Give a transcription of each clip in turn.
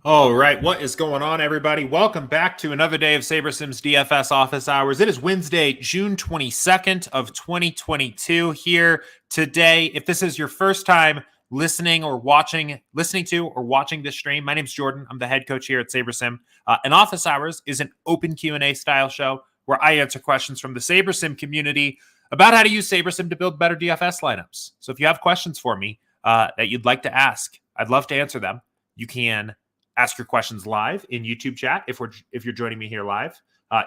All right, what is going on, everybody? Welcome back to another day of SaberSim's DFS Office Hours. It is Wednesday, June 22nd of 2022 here today. If this is your first time listening to or watching this stream, my name's Jordan. I'm the head coach here at SaberSim. And Office Hours is an open Q&A style show where I answer questions from the SaberSim community about how to use SaberSim to build better DFS lineups. So if you have questions for me that you'd like to ask, I'd love to answer them. You can ask your questions live in YouTube chat if you're joining me here live.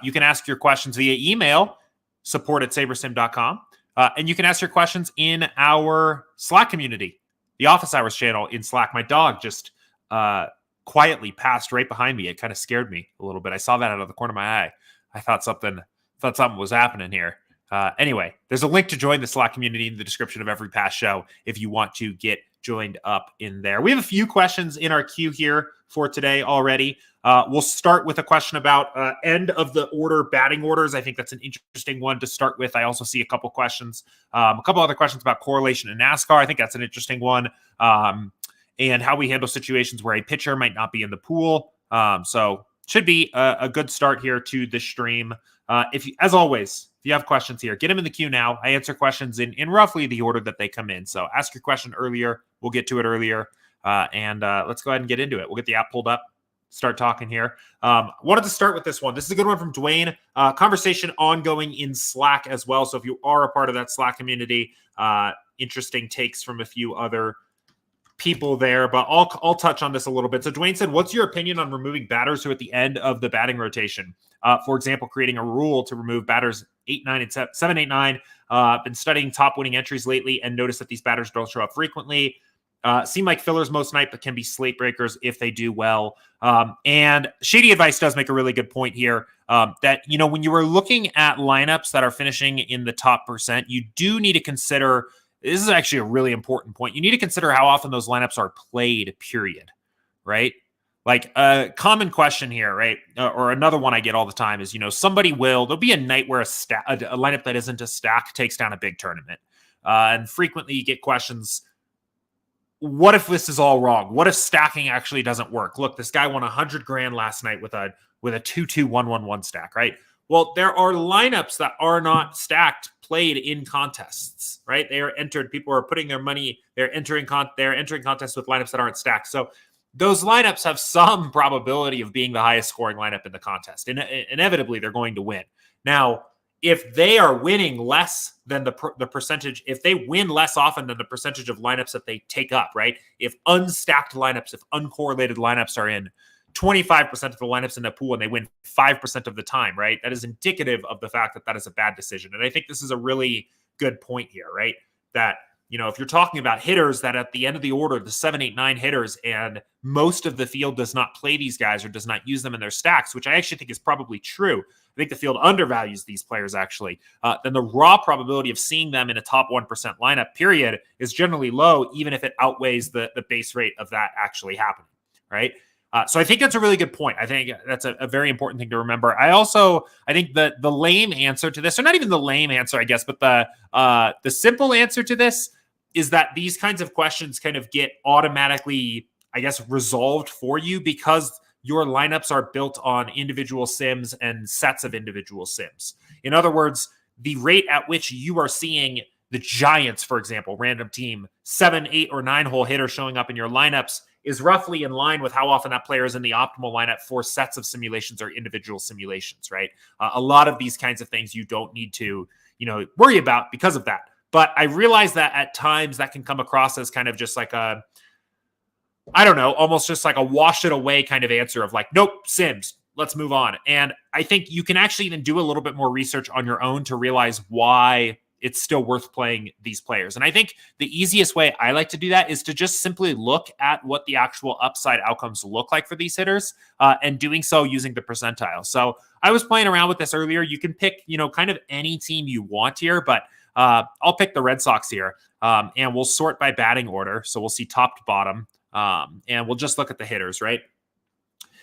You can ask your questions via email, support@sabersim.com. And you can ask your questions in our Slack community, the Office Hours channel in Slack. My dog just quietly passed right behind me. It kind of scared me a little bit. I saw that out of the corner of my eye. I thought something was happening here. Anyway, there's a link to join the Slack community in the description of every past show if you want to get joined up in there. We have a few questions in our queue here for today already. We'll start with a question about end of the order batting orders. I think that's an interesting one to start with. I also see a couple questions, a couple other questions about correlation in NASCAR. I think that's an interesting one. And how we handle situations where a pitcher might not be in the pool. So should be a good start here to the stream. As always, if you have questions here, get them in the queue now. I answer questions in roughly the order that they come in. So ask your question earlier. We'll get to it earlier. And let's go ahead and get into it. We'll get the app pulled up, start talking here. Wanted to start with this one. This is a good one from Dwayne. Conversation ongoing in Slack as well. So if you are a part of that Slack community, interesting takes from a few other people there, but I'll touch on this a little bit. So Dwayne said, what's your opinion on removing batters who at the end of the batting rotation? For example, creating a rule to remove batters 8, 9, and 7, 8, 9. Been studying top winning entries lately and noticed that these batters don't show up frequently. Seem like fillers most night, but can be slate breakers if they do well. And Shady Advice does make a really good point here that, when you are looking at lineups that are finishing in the top percent, you do need to consider, this is actually a really important point. You need to consider how often those lineups are played, period, right? Like a common question here, right? Or another one I get all the time is, there'll be a night where a lineup that isn't a stack takes down a big tournament. And frequently you get questions, what if this is all wrong? What if stacking actually doesn't work? Look, this guy won $100,000 last night with a 2-2-1-1-1 stack, right? Well, there are lineups that are not stacked played in contests, right? They are entered. People are putting their money. They're entering contests with lineups that aren't stacked. So those lineups have some probability of being the highest scoring lineup in the contest. And inevitably, they're going to win. Now, if they are winning less than the percentage, if they win less often than the percentage of lineups that they take up, right? If unstacked lineups, if uncorrelated lineups are in 25% of the lineups in the pool and they win 5% of the time, right? That is indicative of the fact that that is a bad decision. And I think this is a really good point here, right? That, if you're talking about hitters that at the end of the order, the 7, 8, 9 hitters, and most of the field does not play these guys or does not use them in their stacks, which I actually think is probably true. I think the field undervalues these players actually. Then the raw probability of seeing them in a top 1% lineup, period, is generally low, even if it outweighs the base rate of that actually happening, right? So I think that's a really good point. I think that's a very important thing to remember. I think that the lame answer to this, or not even the lame answer, I guess, but the simple answer to this is that these kinds of questions kind of get automatically, I guess, resolved for you because your lineups are built on individual sims and sets of individual sims. In other words, the rate at which you are seeing the Giants, for example, random team, 7, 8, or 9 hole hitter showing up in your lineups is roughly in line with how often that player is in the optimal lineup for sets of simulations or individual simulations, right? A lot of these kinds of things you don't need to, worry about because of that. But I realize that at times that can come across as kind of just like almost just like a wash it away kind of answer of like, nope, Sims, let's move on. And I think you can actually even do a little bit more research on your own to realize why it's still worth playing these players. And I think the easiest way I like to do that is to just simply look at what the actual upside outcomes look like for these hitters and doing so using the percentile. So I was playing around with this earlier. You can pick, kind of any team you want here, but I'll pick the Red Sox here and we'll sort by batting order. So we'll see top to bottom and we'll just look at the hitters, right?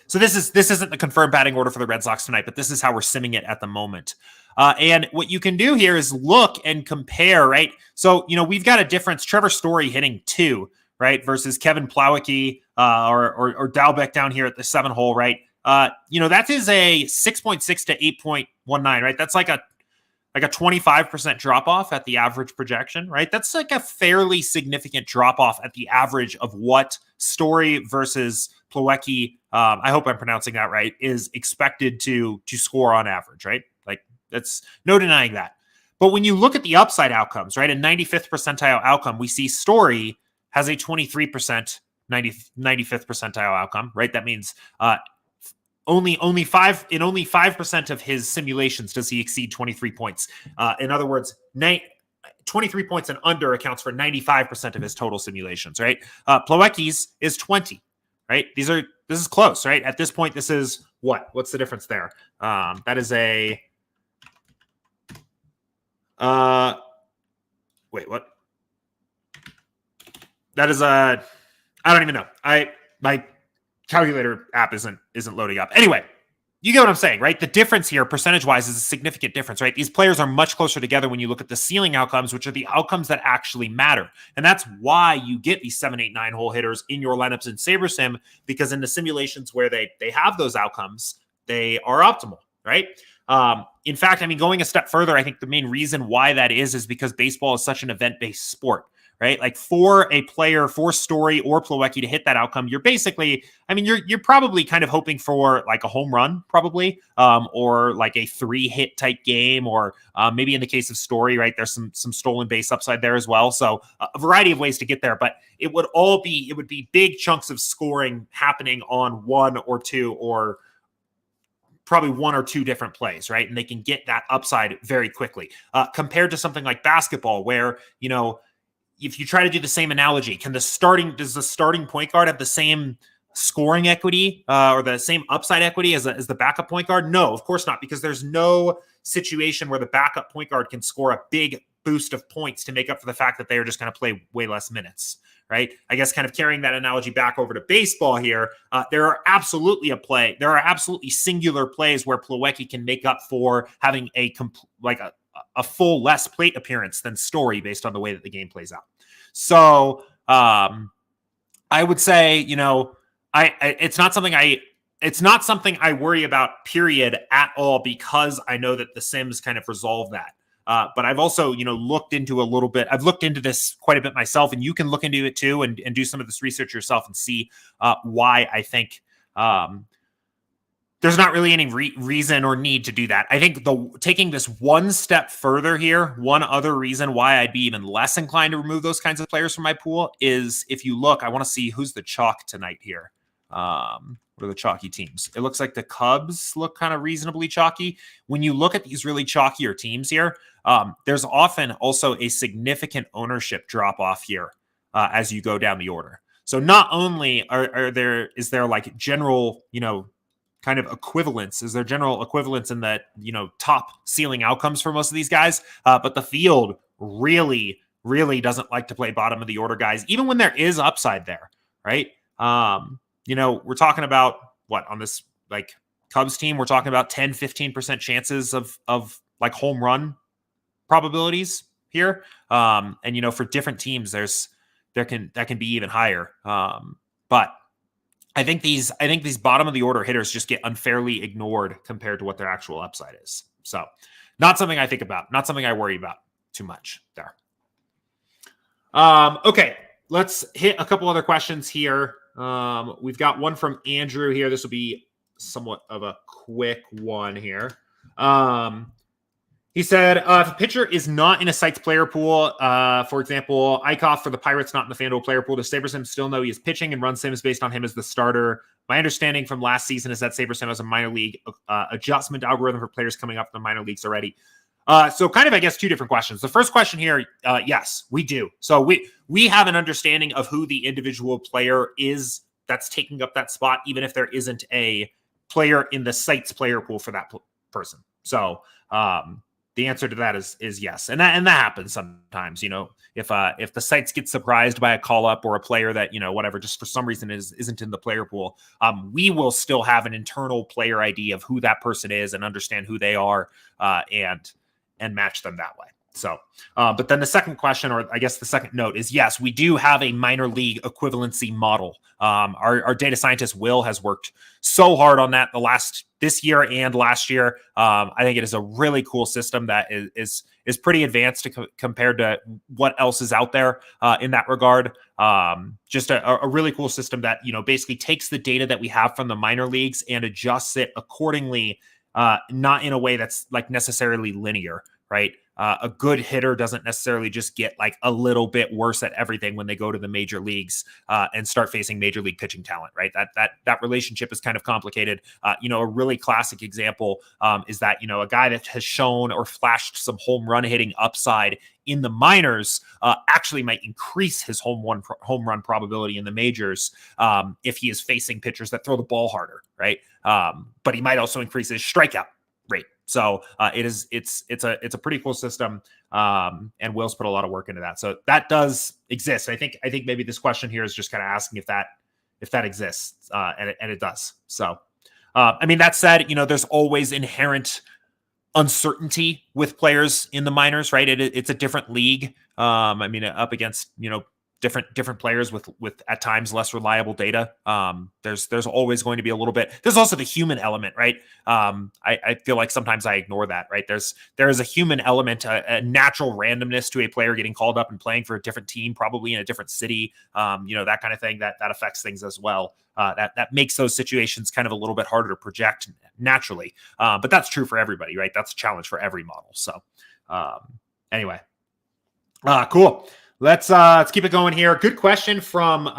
So this isn't the confirmed batting order for the Red Sox tonight, but this is how we're simming it at the moment. And what you can do here is look and compare, right? So, we've got a difference. Trevor Story hitting 2, right, versus Kevin Plawecki or Dalbec down here at the 7 hole, right? That is a 6.6 to 8.19, right? That's like a 25% drop off at the average projection, right? That's like a fairly significant drop off at the average of what Story versus Plawecki, I hope I'm pronouncing that right, is expected to score on average, right? Like that's no denying that. But when you look at the upside outcomes, right, a 95th percentile outcome, we see Story has a 23% 95th percentile outcome, right? That means only 5% of his simulations does he exceed 23 points. In other words, 23 points and under accounts for 95% of his total simulations, right? Plawecki's is 20, right? This is close, right? At this point, this is what? What's the difference there? That is a wait, what? That is I don't even know. My calculator app isn't loading up. Anyway, you get what I'm saying, right? The difference here, percentage-wise, is a significant difference, right? These players are much closer together when you look at the ceiling outcomes, which are the outcomes that actually matter. And that's why you get these 7, 8, 9 hole hitters in your lineups in SaberSim, because in the simulations where they have those outcomes, they are optimal, right? In fact, I mean, going a step further, I think the main reason why that is because baseball is such an event-based sport, right? Like for a player, for Story or Plawecki to hit that outcome, you're basically, I mean, you're probably kind of hoping for like a home run, probably, or like a 3-hit type game, or maybe in the case of Story, right? There's some stolen base upside there as well. So a variety of ways to get there, but it would be big chunks of scoring happening on 1 or 2 or probably 1 or 2 different plays, right? And they can get that upside very quickly compared to something like basketball where, if you try to do the same analogy, does the starting point guard have the same scoring equity or the same upside equity as the backup point guard? No, of course not, because there's no situation where the backup point guard can score a big boost of points to make up for the fact that they are just going to play way less minutes, right? I guess kind of carrying that analogy back over to baseball here, there are absolutely singular plays where Plawecki can make up for having a full less plate appearance than Story based on the way that the game plays out. So I would say, it's not something I worry about, period, at all, because I know that the Sims kind of resolve that. But I've also, looked into I've looked into this quite a bit myself, and you can look into it too and do some of this research yourself and see why I think there's not really any reason or need to do that. I think taking this one step further here, one other reason why I'd be even less inclined to remove those kinds of players from my pool is if you look, I want to see who's the chalk tonight here. What are the chalky teams? It looks like the Cubs look kind of reasonably chalky. When you look at these really chalkier teams here, there's often also a significant ownership drop off here as you go down the order. So not only is there like general, kind of equivalence? Is there general equivalence in that, top ceiling outcomes for most of these guys? But the field really, really doesn't like to play bottom of the order guys, even when there is upside there, right? We're talking about what on this like Cubs team, we're talking about 10, 15% chances of like home run probabilities here. And for different teams, that can be even higher. But I think these bottom of the order hitters just get unfairly ignored compared to what their actual upside is. So not something I think about, not something I worry about too much there. Okay, let's hit a couple other questions here. We've got one from Andrew here. This will be somewhat of a quick one here. He said, if a pitcher is not in a Sites player pool, for example, Eichhoff for the Pirates not in the FanDuel player pool, does SaberSim still know he is pitching and run Sims based on him as the starter? My understanding from last season is that SaberSim has a minor league adjustment algorithm for players coming up from the minor leagues already. So kind of, I guess, 2 different questions. The first question here, yes, we do. So we have an understanding of who the individual player is that's taking up that spot, even if there isn't a player in the Sites player pool for that person. So the answer to that is yes. And that happens sometimes, if the Sites get surprised by a call up or a player that, whatever, just for some reason isn't in the player pool, we will still have an internal player ID of who that person is and understand who they are and match them that way. So, but then the second question, or I guess the second note is, yes, we do have a minor league equivalency model. Our data scientist, Will, has worked so hard on that this year and last year. I think it is a really cool system that is pretty advanced compared to what else is out there in that regard. Just a really cool system that, basically takes the data that we have from the minor leagues and adjusts it accordingly, not in a way that's like necessarily linear, right? A good hitter doesn't necessarily just get like a little bit worse at everything when they go to the major leagues and start facing major league pitching talent, right? That relationship is kind of complicated. A really classic example is that, a guy that has shown or flashed some home run hitting upside in the minors actually might increase his home run probability in the majors if he is facing pitchers that throw the ball harder, right? But he might also increase his strikeout rate. So it's a pretty cool system, and Will's put a lot of work into that. So that does exist. I think maybe this question here is just kind of asking if that exists, and it does. So, that said, there's always inherent uncertainty with players in the minors, right? It's a different league. Up against different players with at times less reliable data. There's always going to be a little bit. There's also the human element, right? I feel like sometimes I ignore that, right? There is a human element, a natural randomness to a player getting called up and playing for a different team, probably in a different city. That kind of thing that affects things as well. That makes those situations kind of a little bit harder to project naturally. But that's true for everybody, right? That's a challenge for every model. So anyway, cool. Let's keep it going here. Good question from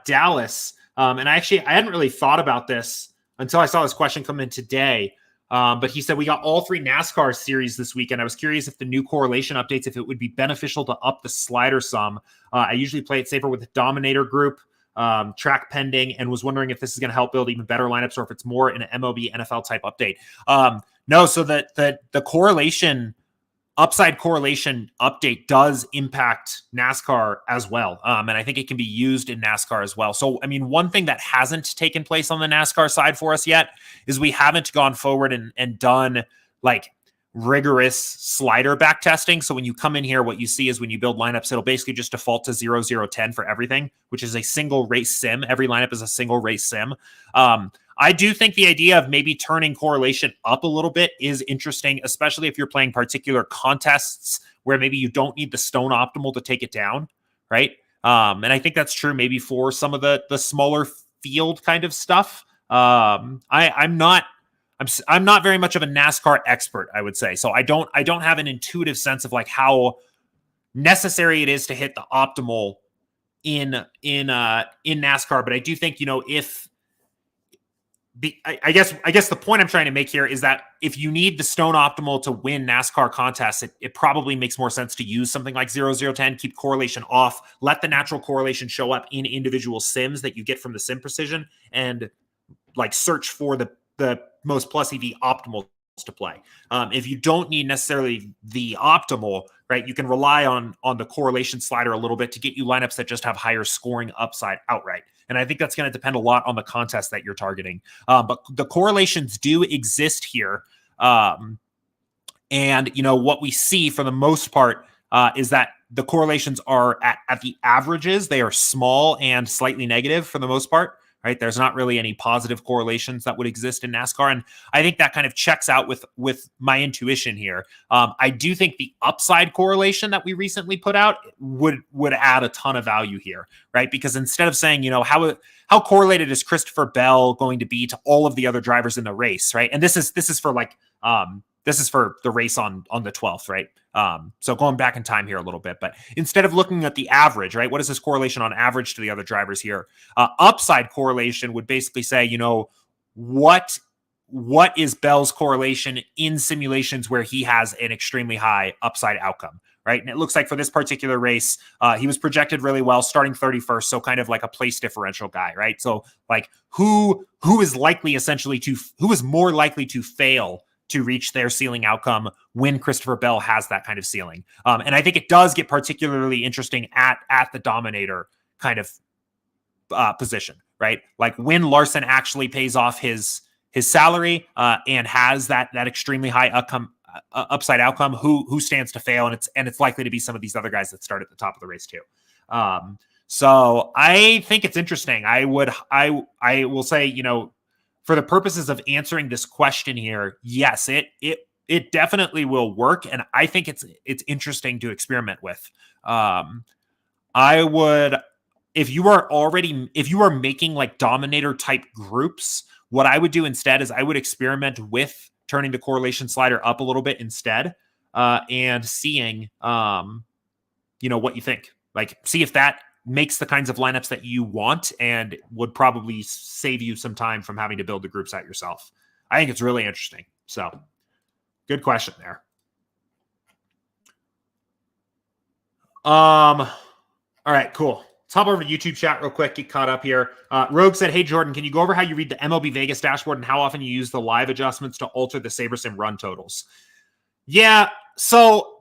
Dallas. And I hadn't really thought about this until I saw this question come in today. But he said, we got all 3 NASCAR series this weekend. I was curious if the new correlation updates, if it would be beneficial to up the slider sum. I usually play it safer with the Dominator group, track pending, and was wondering if this is going to help build even better lineups or if it's more an MLB NFL type update. No, so the correlation upside correlation update does impact NASCAR as well. And I think it can be used in NASCAR as well. So, one thing that hasn't taken place on the NASCAR side for us yet is we haven't gone forward and done like rigorous slider back testing. So when you come in here, what you see is when you build lineups, it'll basically just default to 0-0-10 for everything, which is a single race sim. Every lineup is a single race sim. I do think the idea of maybe turning correlation up a little bit is interesting, especially if you're playing particular contests where maybe you don't need the stone optimal to take it down, right? And I think that's true maybe for some of the smaller field kind of stuff. I'm not very much of a NASCAR expert, I would say. So I don't have an intuitive sense of like how necessary it is to hit the optimal in NASCAR. But I do think, I guess the point I'm trying to make here is that if you need the stone optimal to win NASCAR contests, it probably makes more sense to use something like 0-0-10, keep correlation off, let the natural correlation show up in individual sims that you get from the sim precision, and like search for the most plus EV optimals to play. If you don't need necessarily the optimal, right, you can rely on the correlation slider a little bit to get you lineups that just have higher scoring upside outright. And I think that's going to depend a lot on the contest that you're targeting. But the correlations do exist here. And, what we see for the most part is that the correlations are at the averages. They are small and slightly negative for the most part. Right? There's not really any positive correlations that would exist in NASCAR. And I think that kind of checks out with my intuition here. I do think the upside correlation that we recently put out would add a ton of value here, right? Because instead of saying, how correlated is Christopher Bell going to be to all of the other drivers in the race, right? And this is for like, this is for the race on the 12th, right? So going back in time here a little bit, but instead of looking at the average, right? What is this correlation on average to the other drivers here? Upside correlation would basically say, what is Bell's correlation in simulations where he has an extremely high upside outcome, right? And it looks like for this particular race, he was projected really well, starting 31st, so kind of like a place differential guy, right? So like who is more likely to fail to reach their ceiling outcome when Christopher Bell has that kind of ceiling. And I think it does get particularly interesting at the Dominator kind of position, right? Like when Larson actually pays off his salary and has that extremely high upside outcome, who stands to fail, and it's likely to be some of these other guys that start at the top of the race too. So I think it's interesting. I will say, for the purposes of answering this question here, yes, it definitely will work, and I think it's interesting to experiment with. I would, if you are making like dominator type groups, what I would do instead is I would experiment with turning the correlation slider up a little bit instead, and seeing, what you think. Like, see if that makes the kinds of lineups that you want and would probably save you some time from having to build the groups out yourself. I think it's really interesting. So, good question there. All right, cool. Let's hop over to YouTube chat real quick, get caught up here. Rogue said, hey, Jordan, can you go over how you read the MLB Vegas dashboard and how often you use the live adjustments to alter the SaberSim run totals? Yeah, so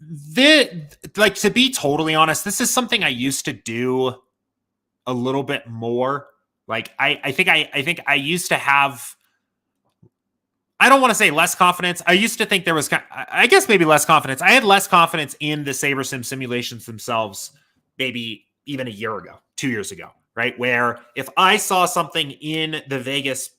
to be totally honest, this is something I used to do a little bit more. Like, I think I used to have, I don't want to say less confidence. I used to think there was, I guess maybe less confidence. I had less confidence in the SaberSim simulations themselves, maybe even a year ago, 2 years ago, right? Where if I saw something in the Vegas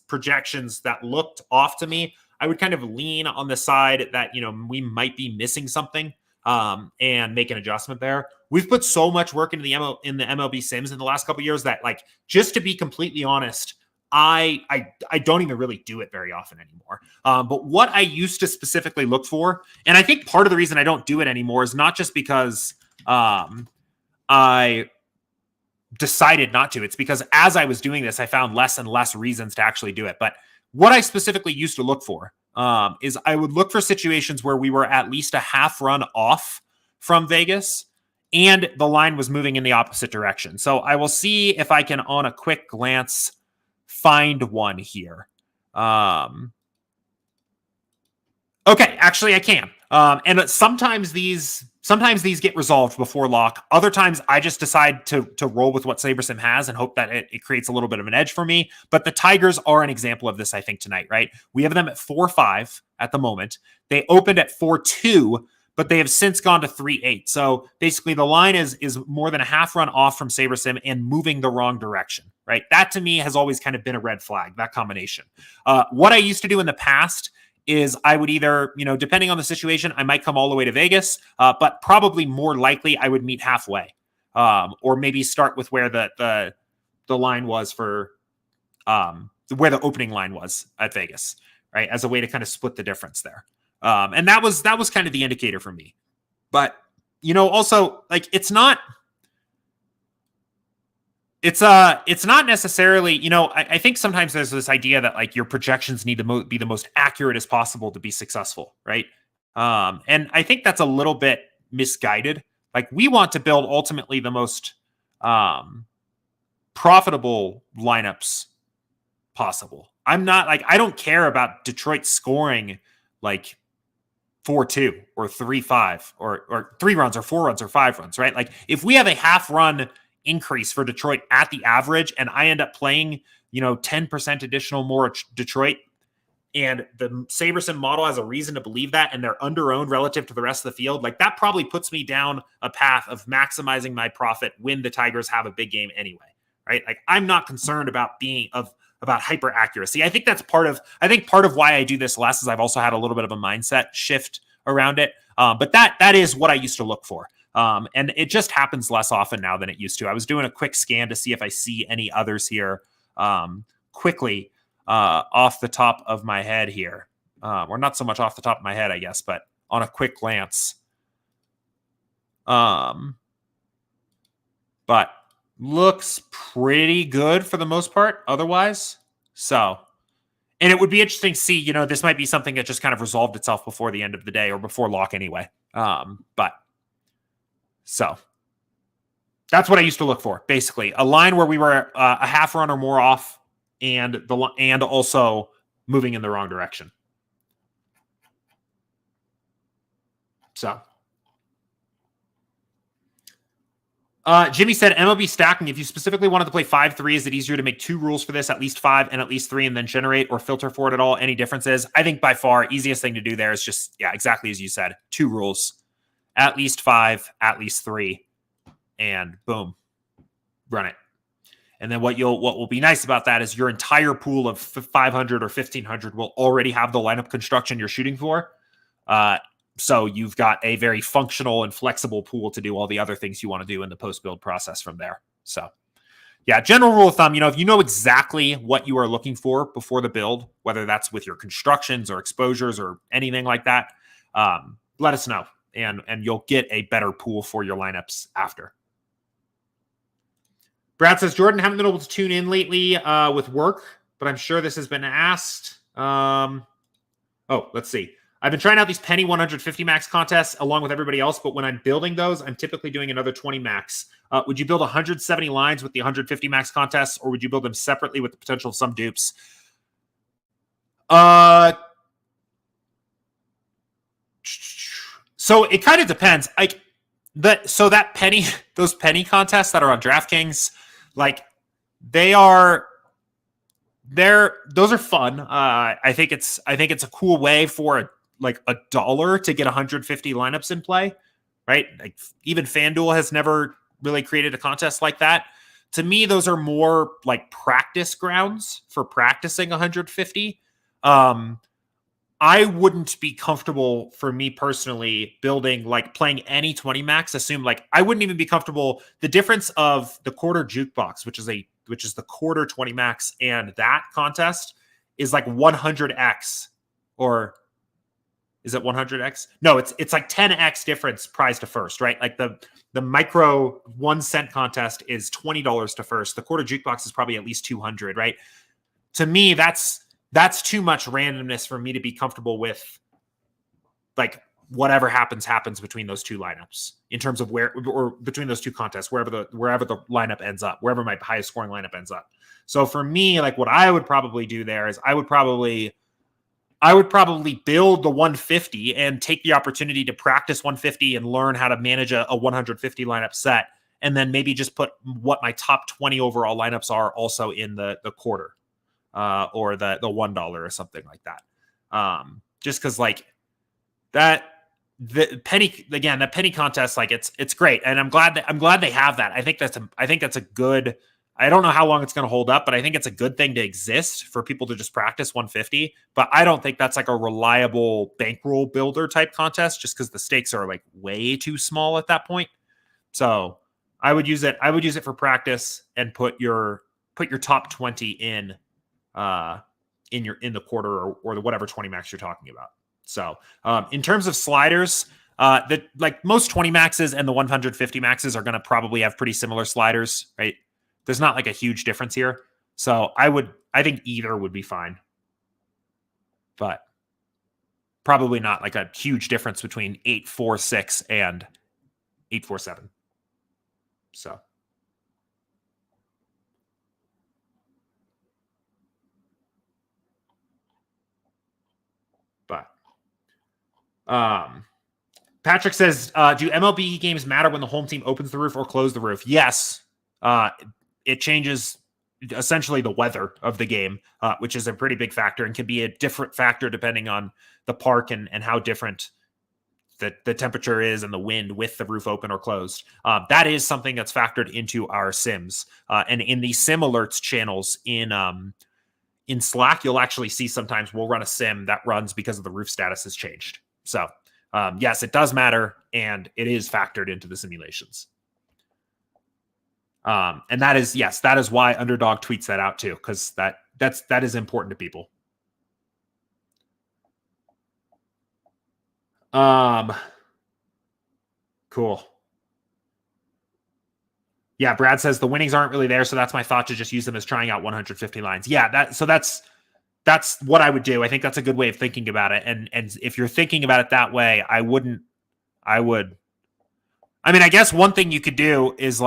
projections that looked off to me, I would kind of lean on the side that, we might be missing something, and make an adjustment there. We've put so much work into the MLB Sims in the last couple of years that, like, just to be completely honest, I don't even really do it very often anymore. But what I used to specifically look for, and I think part of the reason I don't do it anymore is not just because I decided not to. It's because as I was doing this, I found less and less reasons to actually do it. But what I specifically used to look for is I would look for situations where we were at least a half run off from Vegas and the line was moving in the opposite direction. So I will see if I can, on a quick glance, find one here. Okay, actually I can. And sometimes these get resolved before lock. Other times I just decide to roll with what SaberSim has and hope that it creates a little bit of an edge for me. But the Tigers are an example of this, I think, tonight, right? We have them at 4-5 at the moment. They opened at 4-2, but they have since gone to 3-8. So basically the line is more than a half run off from SaberSim and moving the wrong direction, right? That to me has always kind of been a red flag, that combination. What I used to do in the past is I would either, depending on the situation, I might come all the way to Vegas, but probably more likely I would meet halfway, or maybe start with where the line was for where the opening line was at Vegas, right, as a way to kind of split the difference there. And that was kind of the indicator for me. But also, like, it's not necessarily, I think sometimes there's this idea that, like, your projections need to be the most accurate as possible to be successful, right? And I think that's a little bit misguided. Like, we want to build ultimately the most profitable lineups possible. I don't care about Detroit scoring like 4-2 or 3-5 or 3 runs or 4 runs or 5 runs, right? Like, if we have a half run increase for Detroit at the average and I end up playing, 10% additional more Detroit, and the SaberSim model has a reason to believe that, and they're under-owned relative to the rest of the field, like, that probably puts me down a path of maximizing my profit when the Tigers have a big game anyway, right? Like, I'm not concerned about about hyper accuracy. I think part of why I do this less is I've also had a little bit of a mindset shift around it. But that is what I used to look for. And it just happens less often now than it used to. I was doing a quick scan to see if I see any others here quickly off the top of my head here. Or not so much off the top of my head, I guess, but on a quick glance. But looks pretty good for the most part otherwise. So, and it would be interesting to see, this might be something that just kind of resolved itself before the end of the day or before lock anyway. So that's what I used to look for. Basically a line where we were a half run or more off and also moving in the wrong direction. So, Jimmy said MLB stacking. If you specifically wanted to play 5-3, is it easier to make 2 rules for this, at least 5 and at least 3, and then generate or filter for it at all? Any differences? I think by far easiest thing to do there is just, yeah, exactly as you said, 2 rules, at least 5, at least 3, and boom, run it. And then what will be nice about that is your entire pool of 500 or 1500 will already have the lineup construction you're shooting for. So you've got a very functional and flexible pool to do all the other things you want to do in the post-build process from there. So yeah, general rule of thumb, if you know exactly what you are looking for before the build, whether that's with your constructions or exposures or anything like that, let us know and you'll get a better pool for your lineups after. Brad says, Jordan, haven't been able to tune in lately with work, but I'm sure this has been asked. Let's see. I've been trying out these penny 150 max contests along with everybody else, but when I'm building those, I'm typically doing another 20 max. Would you build 170 lines with the 150 max contests, or would you build them separately with the potential of some dupes? So it kind of depends. Those penny contests that are on DraftKings, those are fun. I think it's a cool way for $1 to get 150 lineups in play, right? Like even FanDuel has never really created a contest like that. To me, those are more like practice grounds for practicing 150. I wouldn't be comfortable, for me personally, playing any 20 max. I wouldn't even be comfortable. The difference of the quarter jukebox, which is the quarter 20 max, and that contest is like 100x, or is it 100x? No, it's like 10x difference prize to first, right? Like the micro 1 cent contest is $20 to first. The quarter jukebox is probably at least 200, right? To me, that's too much randomness for me to be comfortable with. Whatever happens between those two lineups in terms of between those two contests, wherever the lineup ends up, wherever my highest scoring lineup ends up. So for me, what I would probably do there is I would probably build the 150 and take the opportunity to practice 150 and learn how to manage a 150 lineup set. And then maybe just put what my top 20 overall lineups are also in the quarter, or the $1 or something like that. Just cause the penny contest, it's great. And I'm glad they have that. I think that's a good, I don't know how long it's going to hold up, but I think it's a good thing to exist for people to just practice 150. But I don't think that's a reliable bankroll builder type contest, just because the stakes are way too small at that point. So I would use it. I would use it for practice and put your top 20 in the quarter or the whatever 20 max you're talking about. So in terms of sliders, most 20 maxes and the 150 maxes are going to probably have pretty similar sliders, right? There's not a huge difference here. So I think either would be fine, but probably not a huge difference between 846 and 847. So. But Patrick says, do MLB games matter when the home team opens the roof or close the roof? Yes. It changes essentially the weather of the game, which is a pretty big factor and can be a different factor depending on the park and how different the temperature is and the wind with the roof open or closed. That is something that's factored into our sims. And in the sim alerts channels in Slack, you'll actually see sometimes we'll run a sim that runs because of the roof status has changed. So yes, it does matter, and it is factored into the simulations. And that is why Underdog tweets that out too, because that is important to people. Cool. Yeah, Brad says the winnings aren't really there, so that's my thought, to just use them as trying out 150 lines. Yeah, that's what I would do. I think that's a good way of thinking about it. And if you're thinking about it that way, I guess one thing you could do is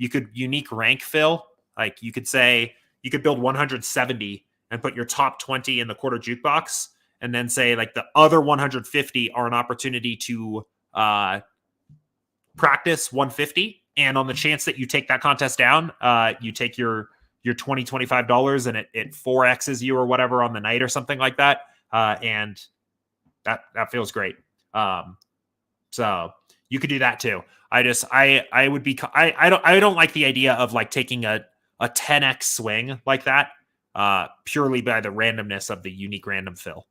you could unique rank fill. You could say you could build 170 and put your top 20 in the quarter jukebox, and then say the other 150 are an opportunity to practice 150 And on the chance that you take that contest down, you take your $20, $25 and it 4X's you or whatever on the night or something like that. And that feels great. So you could do that too. I don't like the idea of like taking a 10X swing like that, purely by the randomness of the unique random fill.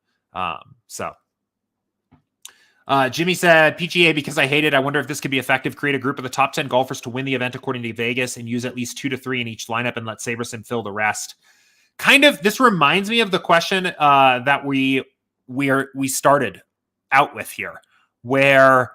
Jimmy said, PGA, because I hate it, I wonder if this could be effective. Create a group of the top 10 golfers to win the event according to Vegas and use at least 2 to 3 in each lineup and let SaberSim fill the rest. Kind of, this reminds me of the question that we started out with here, where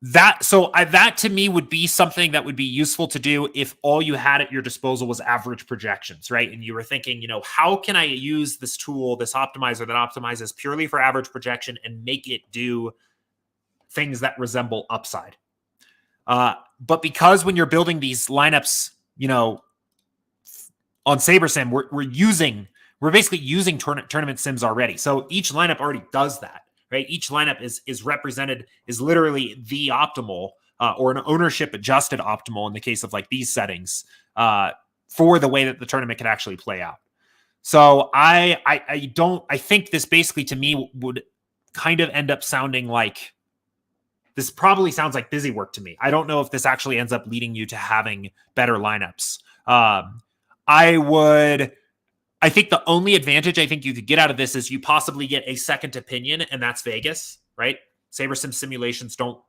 that to me would be something that would be useful to do if all you had at your disposal was average projections, right? And you were thinking, how can I use this tool, this optimizer that optimizes purely for average projection and make it do things that resemble upside? But because when you're building these lineups, on SaberSim, we're basically using tournament sims already. So each lineup already does that. Right, each lineup is represented, is literally the optimal or an ownership adjusted optimal in the case of like these settings for the way that the tournament can actually play out. So I think this basically to me would kind of end up sounding like, this probably sounds like busy work to me. I don't know if this actually ends up leading you to having better lineups. I think the only advantage I think you could get out of this is you possibly get a second opinion, and that's Vegas, right? SaberSim simulations the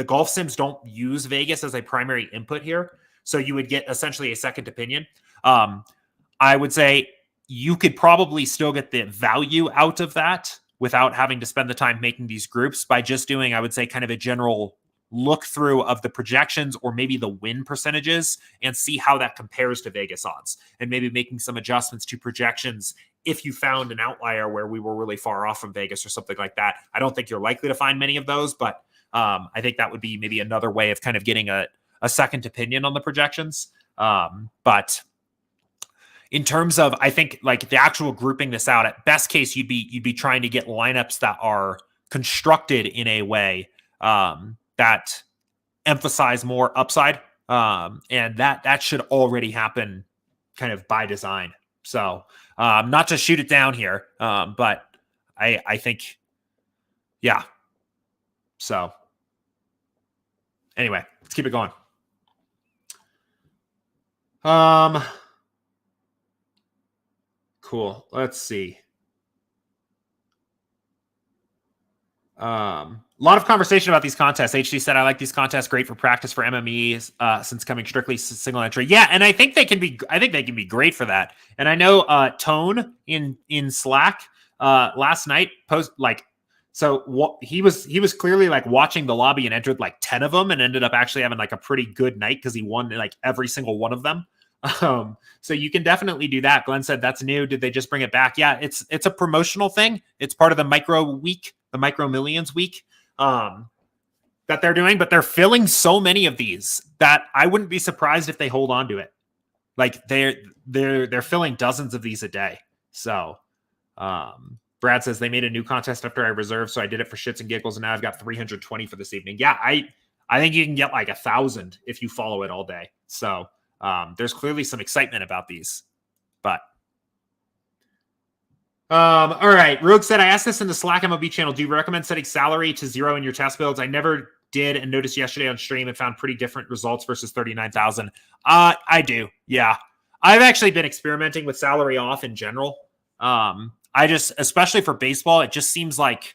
golf sims don't use Vegas as a primary input here. So you would get essentially a second opinion. I would say you could probably still get the value out of that without having to spend the time making these groups by just doing, I would say, kind of a general look through of the projections or maybe the win percentages and see how that compares to Vegas odds, and maybe making some adjustments to projections if you found an outlier where we were really far off from Vegas or something like that. I don't think you're likely to find many of those, but I think that would be maybe another way of kind of getting a second opinion on the projections. But in terms of, I think like the actual grouping this out, at best case, you'd be trying to get lineups that are constructed in a way that emphasize more upside. And that should already happen kind of by design. So not to shoot it down here, but I think, yeah. So anyway, let's keep it going. Cool. Let's see. A lot of conversation about these contests. HD said, I like these contests. Great for practice for MMEs, since coming strictly single entry. Yeah, and I think they can be great for that. And I know Tone in Slack last night he was clearly like watching the lobby and entered like 10 of them and ended up actually having like a pretty good night because he won like every single one of them. So you can definitely do that. Glenn said that's new. Did they just bring it back? Yeah, it's a promotional thing. It's part of the Micro Millions week that they're doing, but they're filling so many of these that I wouldn't be surprised if they hold on to it. Like they're filling dozens of these a day. So Brad says they made a new contest after I reserved, so I did it for shits and giggles, and now I've got 320 for this evening. Yeah, I think you can get like 1,000 if you follow it all day. So there's clearly some excitement about these, but all right. Rogue said, I asked this in the Slack MLB channel. Do you recommend setting salary to 0 in your test builds? I never did, and noticed yesterday on stream and found pretty different results versus 39,000. I do. Yeah. I've actually been experimenting with salary off in general. Especially for baseball, it seems like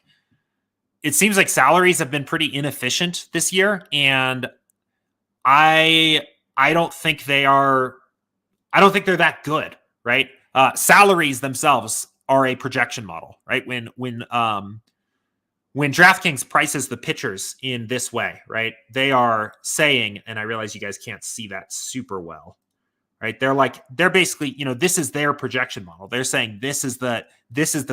salaries have been pretty inefficient this year. And I don't think they're that good, right? Salaries themselves are a projection model, right? When DraftKings prices the pitchers in this way, right? They are saying, and I realize you guys can't see that super well, right? They're basically, this is their projection model. They're saying this is the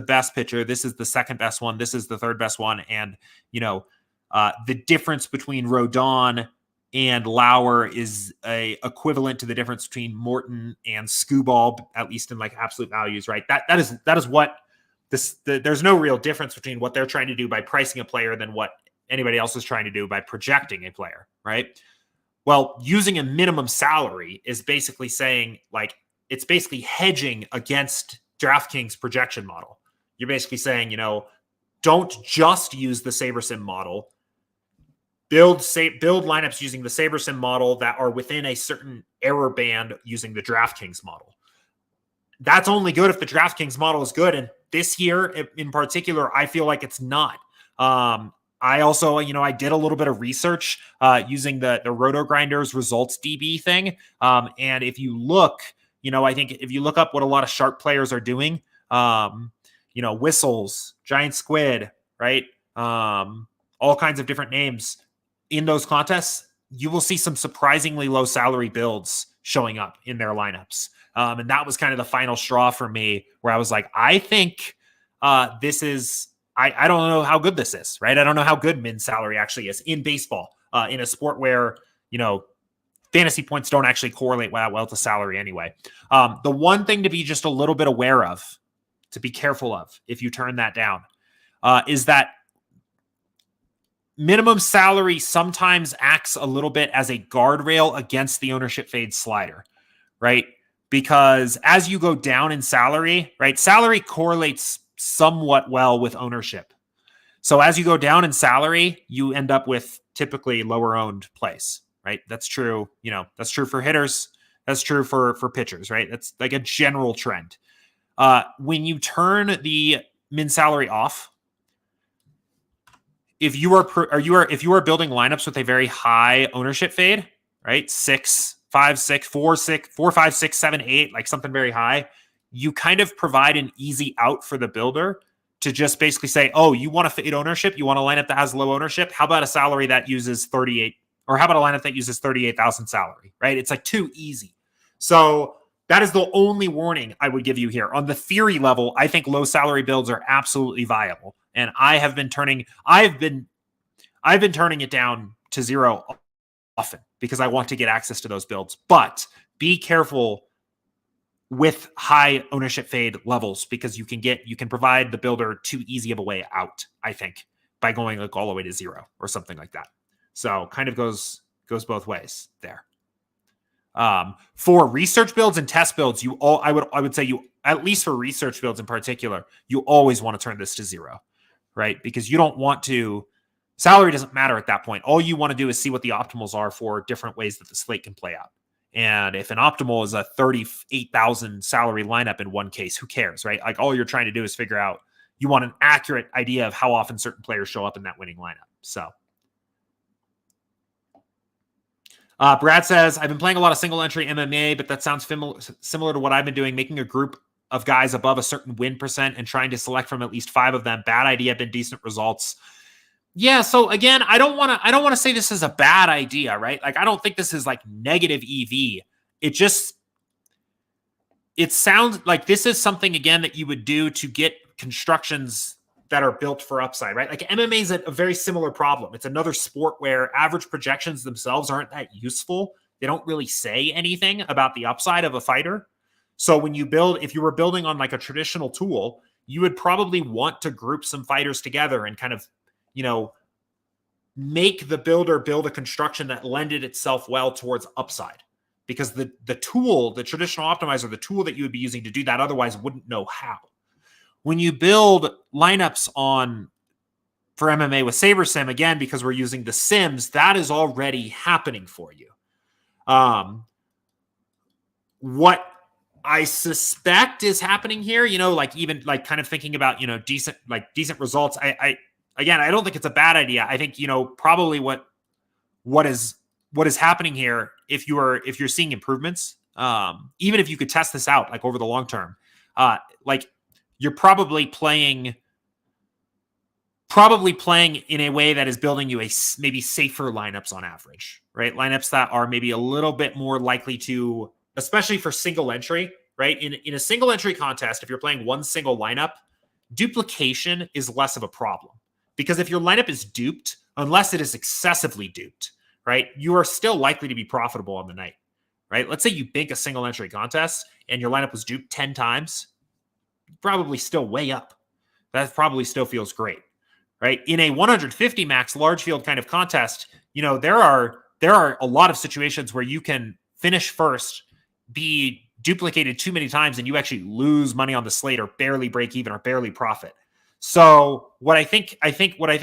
best pitcher, this is the second best one, this is the third best one, and the difference between Rodon and Lauer is equivalent to the difference between Morton and Skubal, at least in like absolute values, right? That is what this. There's no real difference between what they're trying to do by pricing a player than what anybody else is trying to do by projecting a player, right? Well, using a minimum salary is basically saying, like, it's basically hedging against DraftKings projection model. You're basically saying, don't just use the SaberSim model. Build lineups using the SaberSim model that are within a certain error band using the DraftKings model. That's only good if the DraftKings model is good. And this year in particular, I feel like it's not. I also, I did a little bit of research using the Roto Grinders results DB thing. And if you look, I think if you look up what a lot of sharp players are doing, Whistles, Giant Squid, right? All kinds of different names in those contests, you will see some surprisingly low salary builds showing up in their lineups. And that was kind of the final straw for me, where I was like, I think this is, I don't know how good this is, right? I don't know how good min salary actually is in baseball, in a sport where, fantasy points don't actually correlate well to salary anyway. The one thing to be just a little bit aware of, to be careful of if you turn that down, is that minimum salary sometimes acts a little bit as a guardrail against the ownership fade slider, right? Because as you go down in salary, right, salary correlates somewhat well with ownership. So as you go down in salary, you end up with typically lower owned plays, right? That's true. That's true for hitters. That's true for pitchers, right? That's like a general trend. When you turn the min salary off, if you are building lineups with a very high ownership fade, right? 6, 5, 6, 4, 6, 4, 5, 6, 7, 8, like something very high, you kind of provide an easy out for the builder to just basically say, oh, you want to fade ownership? You want a lineup that has low ownership? How about a salary that uses 38, or how about a lineup that uses 38,000 salary, right? It's like too easy. So that is the only warning I would give you here. On the theory level, I think low salary builds are absolutely viable. And I've been turning it down to 0 often because I want to get access to those builds. But be careful with high ownership fade levels, because you can provide the builder too easy of a way out, I think, by going like all the way to 0 or something like that. So kind of goes both ways there. For research builds and test builds, I would say at least for research builds in particular, you always want to turn this to 0, right? Because you don't want to, salary doesn't matter at that point. All you want to do is see what the optimals are for different ways that the slate can play out. And if an optimal is a 38,000 salary lineup in one case, who cares, right? Like all you're trying to do is figure out, you want an accurate idea of how often certain players show up in that winning lineup. So Brad says, I've been playing a lot of single entry MMA, but that sounds similar to what I've been doing, making a group of guys above a certain win percent and trying to select from at least 5 of them. Bad idea, been decent results. Yeah, so again, I don't want to say this is a bad idea, right? Like I don't think this is like negative EV. It sounds like this is something again that you would do to get constructions that are built for upside, right? Like MMA is a very similar problem. It's another sport where average projections themselves aren't that useful. They don't really say anything about the upside of a fighter. So when you if you were building on like a traditional tool, you would probably want to group some fighters together and kind of, make the builder build a construction that lended itself well towards upside, because the tool, the traditional optimizer, the tool that you would be using to do that otherwise wouldn't know how. When you build lineups for MMA with SaberSim, again, because we're using the sims, that is already happening for you. What I suspect is happening here, like even like kind of thinking about, decent results. Again, I don't think it's a bad idea. I think, probably what is happening here, if you're seeing improvements, even if you could test this out, like over the long term, like you're probably playing in a way that is building you maybe safer lineups on average, right? Lineups that are maybe a little bit more likely to, especially for single entry, right? In a single entry contest, if you're playing one single lineup, duplication is less of a problem. Because if your lineup is duped, unless it is excessively duped, right, you are still likely to be profitable on the night, right? Let's say you bank a single entry contest and your lineup was duped 10 times, probably still way up. That probably still feels great, right? In a 150 max large field kind of contest, there are a lot of situations where you can finish first, be duplicated too many times, and you actually lose money on the slate or barely break even or barely profit. So what I think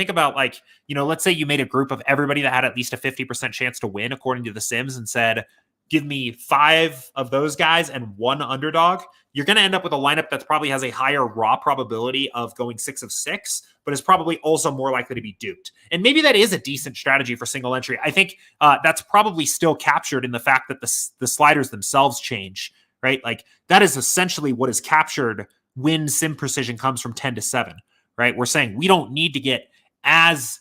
about, like, let's say you made a group of everybody that had at least a 50% chance to win according to the Sims and said, give me 5 of those guys and 1 underdog. You're going to end up with a lineup that probably has a higher raw probability of going 6 of 6, but is probably also more likely to be duped. And maybe that is a decent strategy for single entry. I think that's probably still captured in the fact that the sliders themselves change, right? Like, that is essentially what is captured when sim precision comes from 10 to 7, right? We're saying we don't need to get as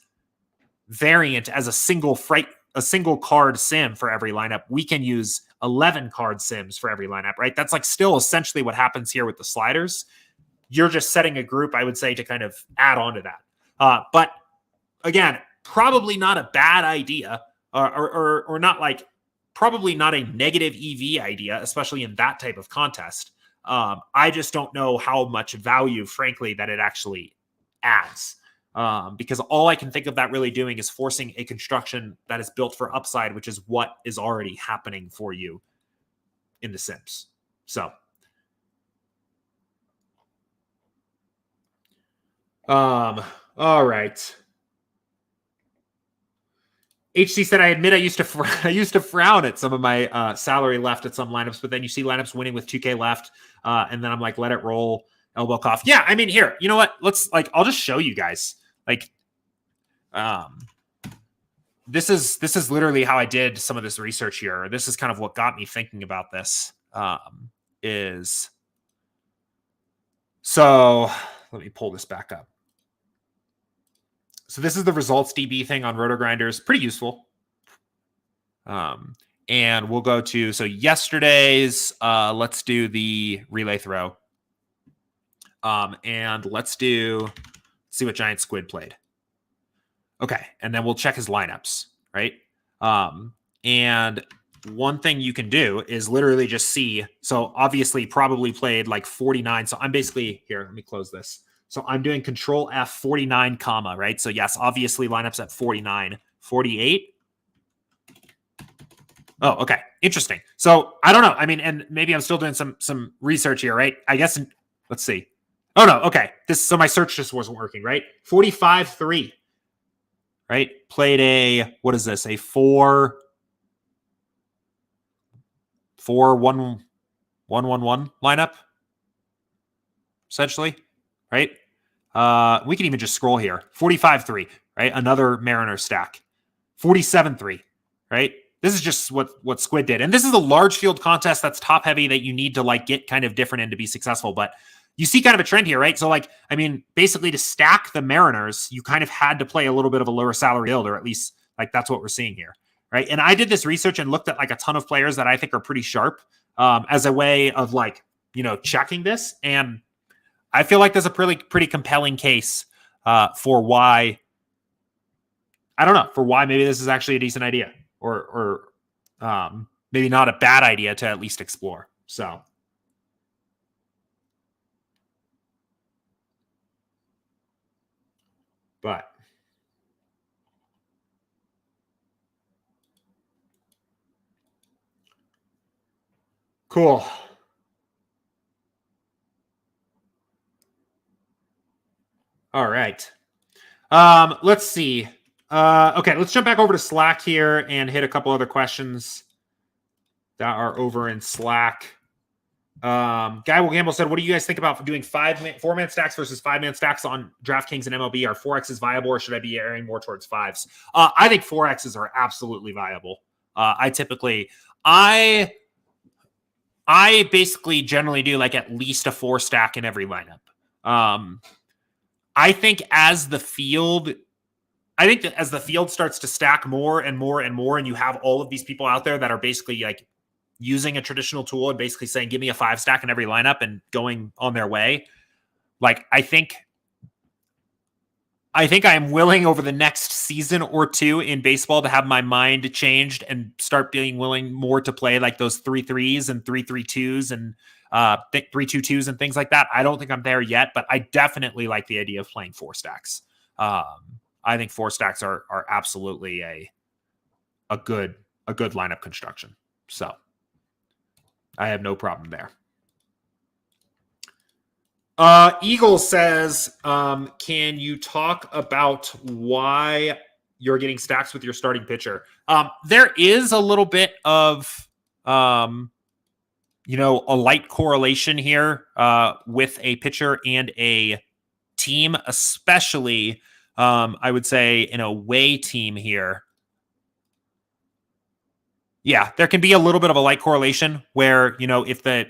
variant as a single card sim for every lineup. We can use 11 card sims for every lineup, right? That's like still essentially what happens here with the sliders. You're just setting a group, I would say, to kind of add on to that. But again, probably not a bad idea, or not, like, probably not a negative EV idea, especially in that type of contest. I just don't know how much value, frankly, that it actually adds. Because all I can think of that really doing is forcing a construction that is built for upside, which is what is already happening for you in the Sims. So, all right. HC said, I admit I used to frown at some of my salary left at some lineups, but then you see lineups winning with 2K left, and then I'm like, let it roll, elbow cough. Yeah, I mean, here, you know what? I'll just show you guys. Like, this is literally how I did some of this research here. This is kind of what got me thinking about this. So let me pull this back up. So this is the results DB thing on RotoGrinders. Pretty useful. And we'll go to, so yesterday's, let's do the relay throw. And let's see what Giant Squid played. Okay. And then we'll check his lineups, right? And one thing you can do is literally just see, so obviously probably played like 49. So I'm basically, here, let me close this. So I'm doing Control F 49 comma, right? So yes, obviously lineups at 49, 48. Oh, okay. Interesting. So I don't know. I mean, and maybe I'm still doing some research here, right? I guess, let's see. Oh no. Okay. So my search just wasn't working, right? 45-3, right? Played what is this? A 4-1-1-1 lineup, essentially, right? We can even just scroll here. 45-3, right? Another Mariner stack. 47-3, right? This is just what Squid did. And this is a large field contest that's top heavy that you need to like get kind of different in to be successful. But you see kind of a trend here, right? So like, I mean, basically to stack the Mariners, you kind of had to play a little bit of a lower salary build, or at least like that's what we're seeing here, right? And I did this research and looked at like a ton of players that I think are pretty sharp as a way of like, checking this. And I feel like there's a pretty compelling case for why, I don't know, for why maybe this is actually a decent idea, or maybe not a bad idea to at least explore. So, but cool. All right. Let's see. Okay, let's jump back over to Slack here and hit a couple other questions that are over in Slack. Guy Will Gamble said, what do you guys think about doing 4-man stacks versus 5-man stacks on DraftKings and MLB? Are 4Xs viable, or should I be airing more towards 5s? I think 4Xs are absolutely viable. I basically generally do like at least a 4 stack in every lineup. I think as the field starts to stack more and more and more, and you have all of these people out there that are basically like using a traditional tool and basically saying, give me a 5 stack in every lineup and going on their way. Like, I think I'm willing over the next season or two in baseball to have my mind changed and start being willing more to play like those 3-3s and 3-3-2s and 3-2-2s and things like that. I don't think I'm there yet, but I definitely like the idea of playing 4 stacks. I think 4 stacks are absolutely a good lineup construction. So I have no problem there. Eagle says, can you talk about why you're getting stacks with your starting pitcher? There is a little bit of, a light correlation here with a pitcher and a team, especially, I would say, in a away team here. Yeah, there can be a little bit of a light correlation where, if the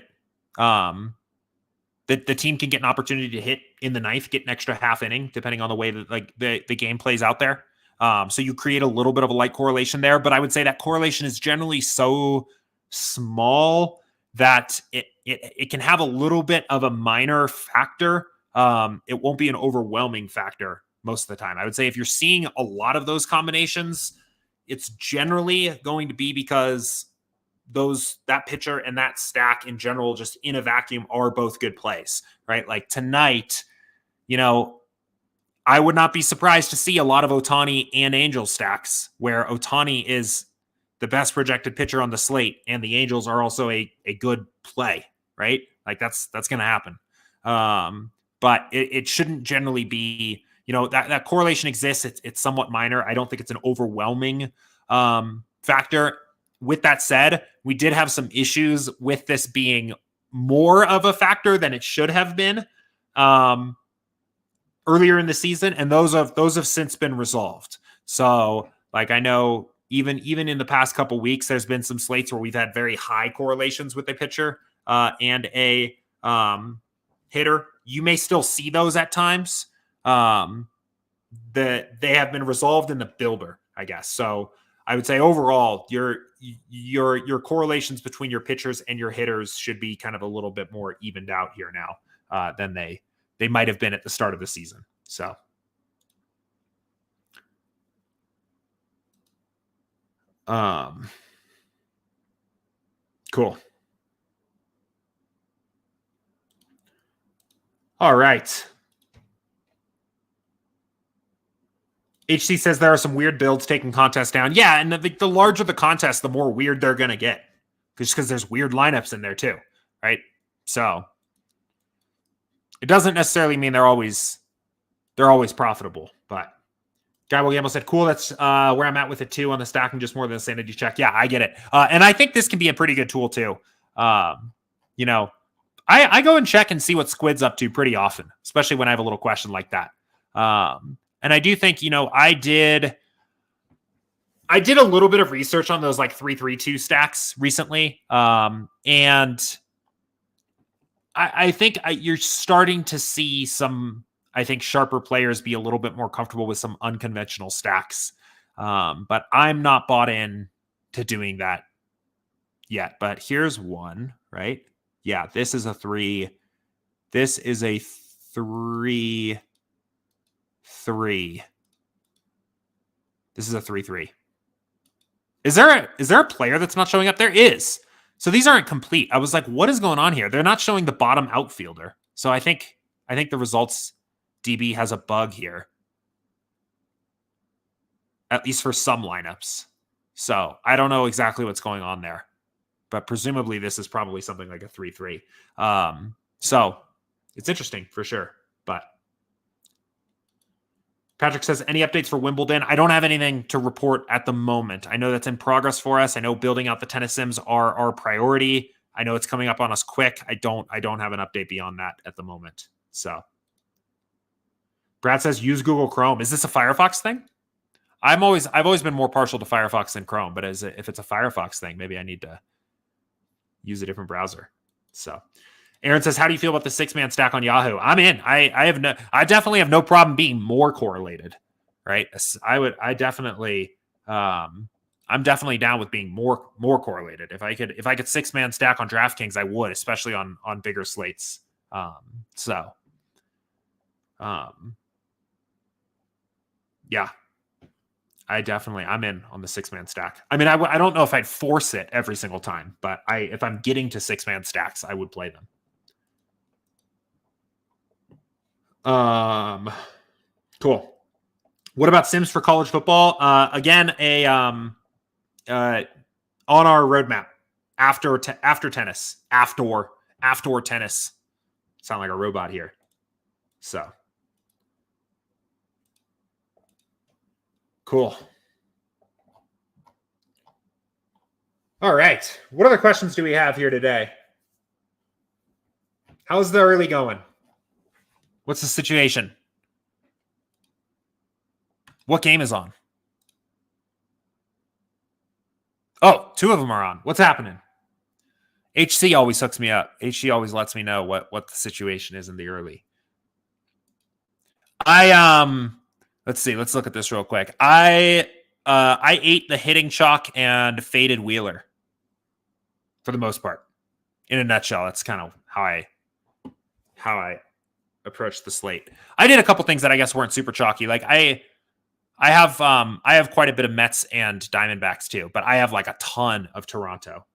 team can get an opportunity to hit in the ninth, get an extra half inning, depending on the way that the game plays out there. So you create a little bit of a light correlation there, but I would say that correlation is generally so small that it can have a little bit of a minor factor. It won't be an overwhelming factor most of the time. I would say if you're seeing a lot of those combinations, it's generally going to be because that pitcher and that stack in general, just in a vacuum, are both good plays, right? Like tonight, I would not be surprised to see a lot of Ohtani and Angels stacks where Ohtani is the best projected pitcher on the slate and the Angels are also a good play, right? Like that's going to happen. But it shouldn't generally be, that correlation exists. It's somewhat minor. I don't think it's an overwhelming factor. With that said, we did have some issues with this being more of a factor than it should have been earlier in the season, and those have since been resolved. So, like, I know even in the past couple weeks, there's been some slates where we've had very high correlations with a pitcher and a hitter. You may still see those at times. They have been resolved in the builder, I guess. So I would say overall, your correlations between your pitchers and your hitters should be kind of a little bit more evened out here now than they might have been at the start of the season. So, cool. All right. HC says there are some weird builds taking contests down. Yeah, and the larger the contest, the more weird they're going to get. Just because there's weird lineups in there too, right? So it doesn't necessarily mean they're always profitable. But Guy Will Gamble said, cool, that's where I'm at with it too on the stacking, just more than a sanity check. Yeah, I get it. And I think this can be a pretty good tool too. I go and check and see what Squid's up to pretty often, especially when I have a little question like that. And I do think, I did a little bit of research on those like 3-3-2 stacks recently. And I think you're starting to see some, I think, sharper players be a little bit more comfortable with some unconventional stacks. But I'm not bought in to doing that yet. But here's one, right? Yeah, this is a 3. This is a 3-3. This is a 3-3. Is there a player that's not showing up? There is. So these aren't complete. I was like, what is going on here? They're not showing the bottom outfielder. So I think the results DB has a bug here. At least for some lineups. So I don't know exactly what's going on there. But presumably this is probably something like a 3-3. So it's interesting for sure. But Patrick says, any updates for Wimbledon? I don't have anything to report at the moment. I know that's in progress for us. I know building out the tennis sims are our priority. I know it's coming up on us quick. I don't have an update beyond that at the moment. So Brad says, use Google Chrome. Is this a Firefox thing? I've always been more partial to Firefox than Chrome, but if it's a Firefox thing, maybe I need to use a different browser. So Aaron says, how do you feel about the 6-man stack on Yahoo? I'm in. I definitely have no problem being more correlated, right? I'm definitely down with being more correlated. If I could 6-man stack on DraftKings, I would, especially on bigger slates. Yeah, I'm in on the 6-man stack. I mean, I don't know if I'd force it every single time, but if I'm getting to 6-man stacks, I would play them. Cool. What about Sims for college football? Again, on our roadmap after tennis, after tennis. Sound like a robot here. So cool. All right. What other questions do we have here today? How's the early going? What's the situation? What game is on? Oh, 2 of them are on. What's happening? HC always hooks me up. HC always lets me know what the situation is in the early. Let's see. Let's look at this real quick. I ate the hitting chalk and faded Wheeler for the most part. In a nutshell, that's kind of how I approached the slate. I did a couple things that I guess weren't super chalky. Like I have quite a bit of Mets and Diamondbacks too, but I have like a ton of Toronto.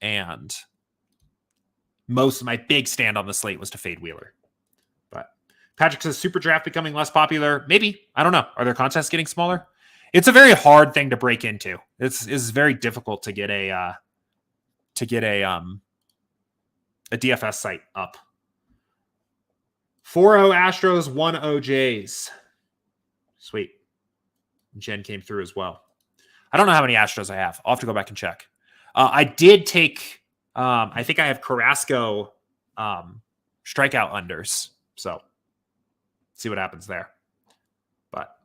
And most of my big stand on the slate was to fade Wheeler. But Patrick says super draft becoming less popular. Maybe. I don't know. Are their contests getting smaller? It's a very hard thing to break into. It's very difficult to get a DFS site up. 4-0 Astros, 1-0 Jays. Sweet. Jen came through as well. I don't know how many Astros I have. I'll have to go back and check. I did take, I think I have Carrasco strikeout unders. So see what happens there. But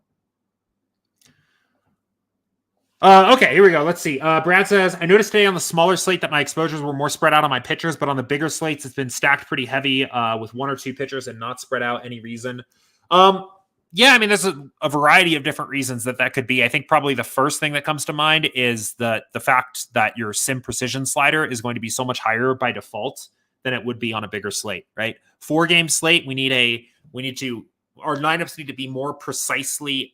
okay, here we go. Let's see. Brad says, I noticed today on the smaller slate that my exposures were more spread out on my pitchers, but on the bigger slates, it's been stacked pretty heavy with 1 or 2 pitchers and not spread out any reason. Yeah, I mean, there's a variety of different reasons that could be. I think probably the first thing that comes to mind is the fact that your sim precision slider is going to be so much higher by default than it would be on a bigger slate, right? 4-game slate, our lineups need to be more precisely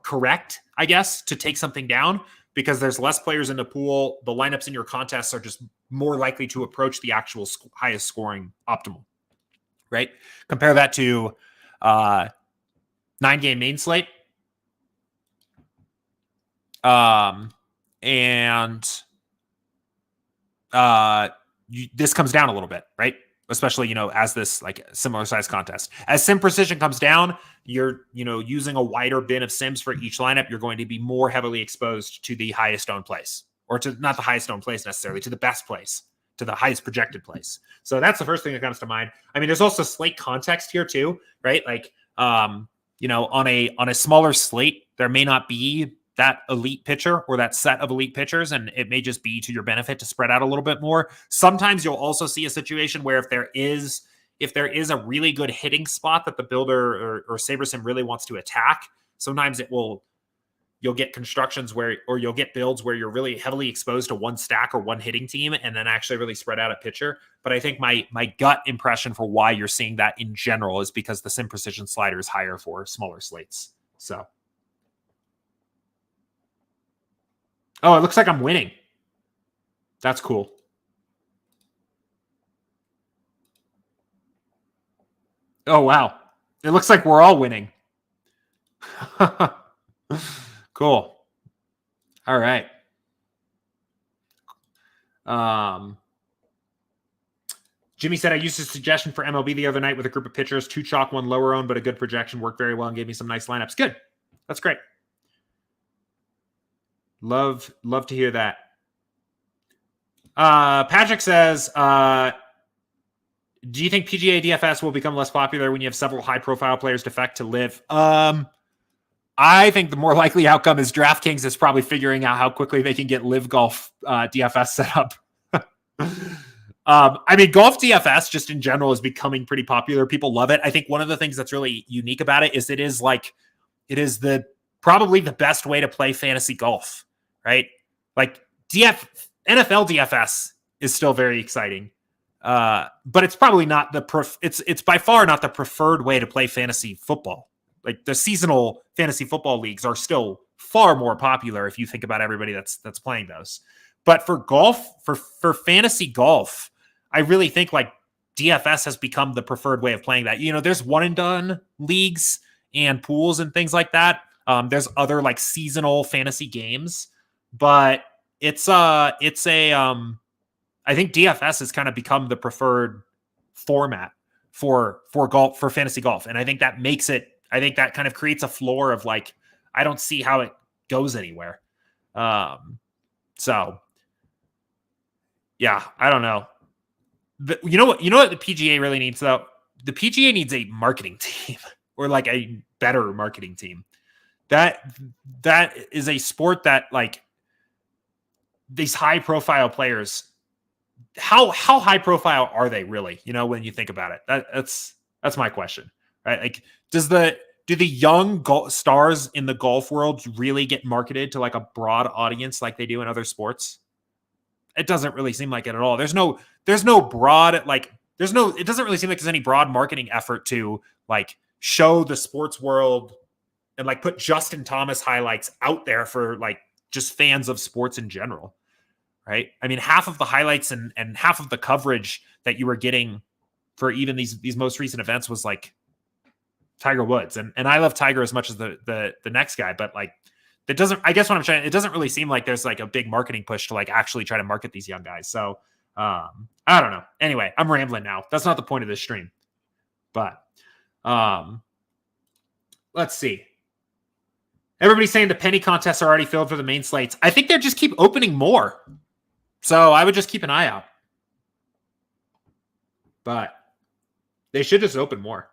correct, I guess, to take something down because there's less players in the pool. The lineups in your contests are just more likely to approach the actual highest scoring optimal, right? Compare that to 9-game main slate. This comes down a little bit, right? Especially, as this like similar size contest. As sim precision comes down, you're, using a wider bin of sims for each lineup, you're going to be more heavily exposed to the highest owned place, or to not the highest owned place necessarily, to the best place, to the highest projected place. So that's the first thing that comes to mind. I mean, there's also slate context here too, right? Like, on a smaller slate, there may not be that elite pitcher or that set of elite pitchers, and it may just be to your benefit to spread out a little bit more. Sometimes you'll also see a situation where if there is a really good hitting spot that the builder or SaberSim really wants to attack, sometimes you'll get constructions or you'll get builds where you're really heavily exposed to one stack or one hitting team and then actually really spread out a pitcher. But I think my gut impression for why you're seeing that in general is because the sim precision slider is higher for smaller slates. So. Oh, it looks like I'm winning. That's cool. Oh, wow. It looks like we're all winning. Cool. All right. Jimmy said, I used a suggestion for MLB the other night with a group of pitchers, 2 chalk, 1 lower owned, but a good projection, worked very well and gave me some nice lineups. Good. That's great. Love to hear that. Patrick says, do you think PGA DFS will become less popular when you have several high-profile players defect to LIV? I think the more likely outcome is DraftKings is probably figuring out how quickly they can get LIV Golf DFS set up. I mean, golf DFS just in general is becoming pretty popular. People love it. I think one of the things that's really unique about it is it is probably the best way to play fantasy golf, right? Like NFL DFS is still very exciting. But it's probably not it's by far not the preferred way to play fantasy football. Like the seasonal fantasy football leagues are still far more popular if you think about everybody that's playing those. But for golf, for fantasy golf, I really think like DFS has become the preferred way of playing that. There's one and done leagues and pools and things like that. There's other like seasonal fantasy games, but it's a I think DFS has kind of become the preferred format for golf, for fantasy golf. And I think that makes it, I think that kind of creates a floor of like, I don't see how it goes anywhere. So yeah, I don't know. But you know what the PGA really needs though? The PGA needs a marketing team or like a better marketing team. That is a sport that like these high profile players, how high profile are they really? You know, when you think about it, that's my question, right? Like, do the young stars in the golf world really get marketed to like a broad audience like they do in other sports? It doesn't really seem like it at all. There's no broad, like, it doesn't really seem like there's any broad marketing effort to like show the sports world and like put Justin Thomas highlights out there for like just fans of sports in general. Right. I mean, half of the highlights and half of the coverage that you were getting for even these most recent events was like Tiger Woods. And I love Tiger as much as the next guy, but like that doesn't, I guess what I'm saying, it doesn't really seem like there's like a big marketing push to like actually try to market these young guys. So I don't know. Anyway, I'm rambling now. That's not the point of this stream, but let's see. Everybody's saying the penny contests are already filled for the main slates. I think they just keep opening more. So I would just keep an eye out. But they should just open more.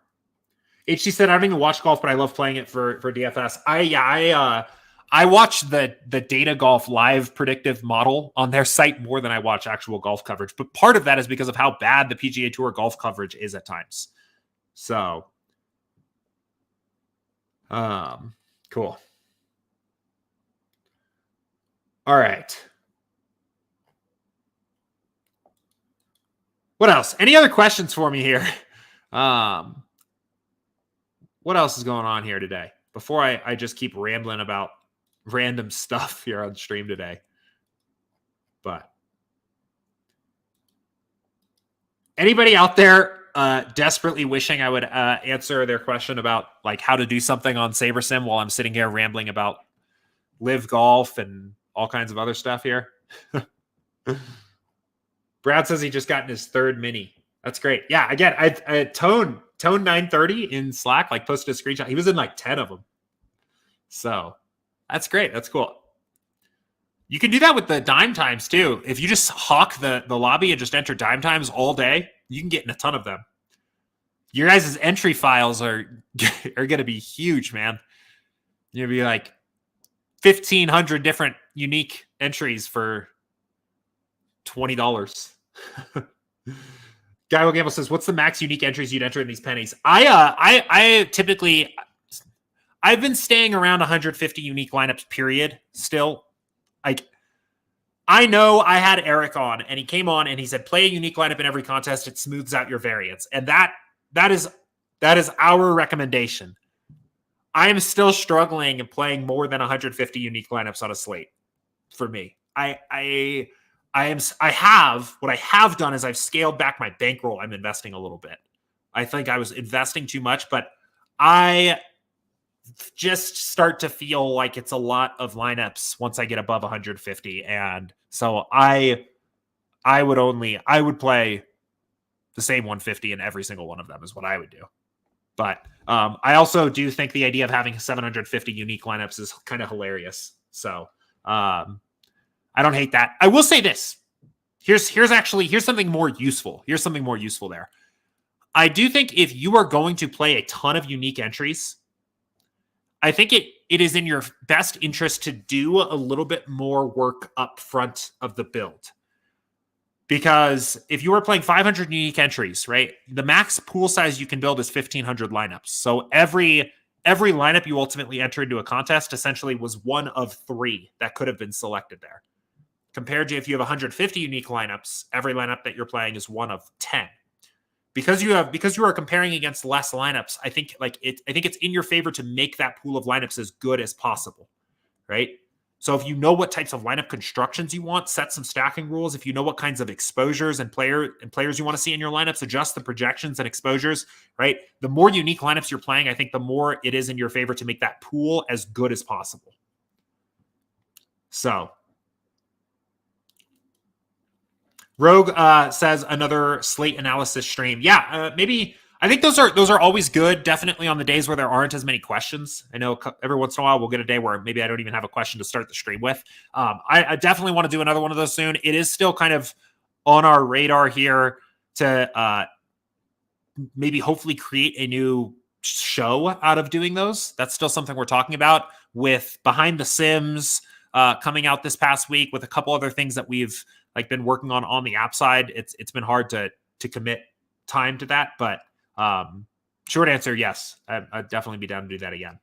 HC said, I don't even watch golf, but I love playing it for DFS. I watch the Data Golf live predictive model on their site more than I watch actual golf coverage. But part of that is because of how bad the PGA Tour golf coverage is at times. So, cool. All right. What else? Any other questions for me here? What else is going on here today? Before I just keep rambling about random stuff here on stream today. But anybody out there desperately wishing I would answer their question about like how to do something on SaberSim while I'm sitting here rambling about LIV Golf and all kinds of other stuff here? Brad says he just got in his third mini. That's great. Yeah, again, I Tone 930 in Slack like posted a screenshot. He was in like 10 of them. So that's great. That's cool. You can do that with the dime times too. If you just hawk the lobby and just enter dime times all day, you can get in a ton of them. Your guys' entry files are going to be huge, man. You're going to be like 1,500 different unique entries for $20. Guy Will Gamble says, what's the max unique entries you'd enter in these pennies? I typically, I've been staying around 150 unique lineups, period. Still, like, I know I had Eric on and he came on and he said, play a unique lineup in every contest. It smooths out your variance. And that is our recommendation. I am still struggling and playing more than 150 unique lineups on a slate for me. What I have done is I've scaled back my bankroll. I'm investing a little bit. I think I was investing too much, but I just start to feel like it's a lot of lineups once I get above 150. And so I would play the same 150 in every single one of them is what I would do. But I also do think the idea of having 750 unique lineups is kind of hilarious. So I don't hate that. I will say this. Here's something more useful. Here's something more useful there. I do think if you are going to play a ton of unique entries, I think it is in your best interest to do a little bit more work up front of the build. Because if you are playing 500 unique entries, right, the max pool size you can build is 1,500 lineups. So every lineup you ultimately enter into a contest essentially was one of 3 that could have been selected there. Compared to if you have 150 unique lineups, every lineup that you're playing is one of 10. Because you are comparing against less lineups, I think it's in your favor to make that pool of lineups as good as possible, right? So if you know what types of lineup constructions you want, set some stacking rules. If you know what kinds of exposures and players you want to see in your lineups, adjust the projections and exposures, right? The more unique lineups you're playing, I think the more it is in your favor to make that pool as good as possible. So Rogue says another slate analysis stream. Yeah, maybe. I think those are always good. Definitely on the days where there aren't as many questions. I know every once in a while we'll get a day where maybe I don't even have a question to start the stream with. I definitely want to do another one of those soon. It is still kind of on our radar here to maybe hopefully create a new show out of doing those. That's still something we're talking about, with Behind the Sims coming out this past week, with a couple other things that we've been working on the app side. It's been hard to commit time to that, but short answer, yes, I'd definitely be down to do that again.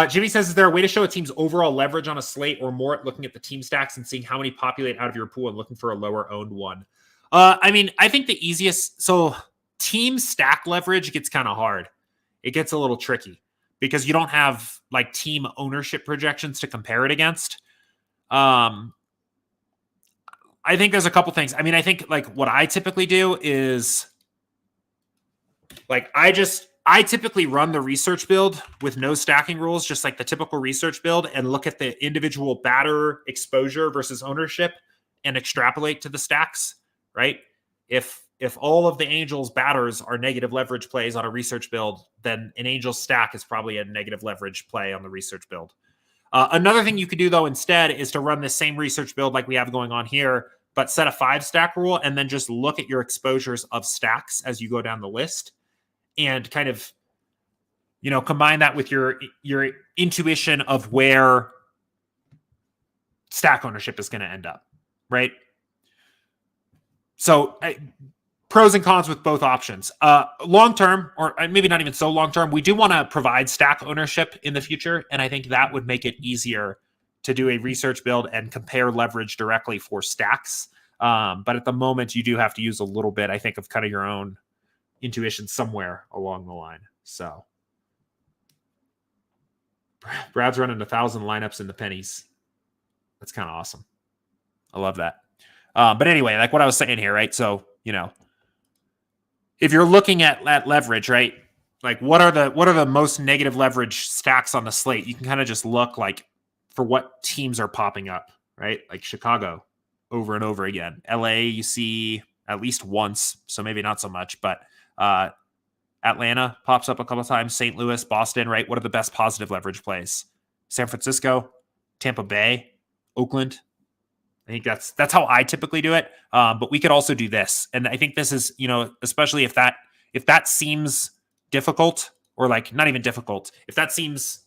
Jimmy says, is there a way to show a team's overall leverage on a slate or more at looking at the team stacks and seeing how many populate out of your pool and looking for a lower owned one? I mean, I think the easiest, so team stack leverage gets kind of hard. It gets a little tricky because you don't have team ownership projections to compare it against. I think there's a couple things. I mean, I think what I typically do is I typically run the research build with no stacking rules, just like the typical research build, and look at the individual batter exposure versus ownership and extrapolate to the stacks, right? If all of the Angels batters are negative leverage plays on a research build, then an Angels stack is probably a negative leverage play on the research build. Another thing you could do, though, instead is to run this same research build like we have going on here, but set a 5-stack rule and then just look at your exposures of stacks as you go down the list and kind of, combine that with your intuition of where stack ownership is going to end up, right? So pros and cons with both options. Long-term, or maybe not even so long-term, we do want to provide stack ownership in the future, and I think that would make it easier to do a research build and compare leverage directly for stacks. But at the moment, you do have to use a little bit, I think, of kind of your own intuition somewhere along the line. So Brad's running 1,000 lineups in the pennies. That's kind of awesome. I love that. But anyway, like what I was saying here, right? So, if you're looking at leverage, right? Like what are the most negative leverage stacks on the slate? You can kind of just look for what teams are popping up, right? Like Chicago over and over again. LA, you see at least once, so maybe not so much, but Atlanta pops up a couple of times, St. Louis, Boston, right? What are the best positive leverage plays? San Francisco, Tampa Bay, Oakland. I think that's how I typically do it. But we could also do this. And I think this is, especially if that seems difficult, or not even difficult, if that seems,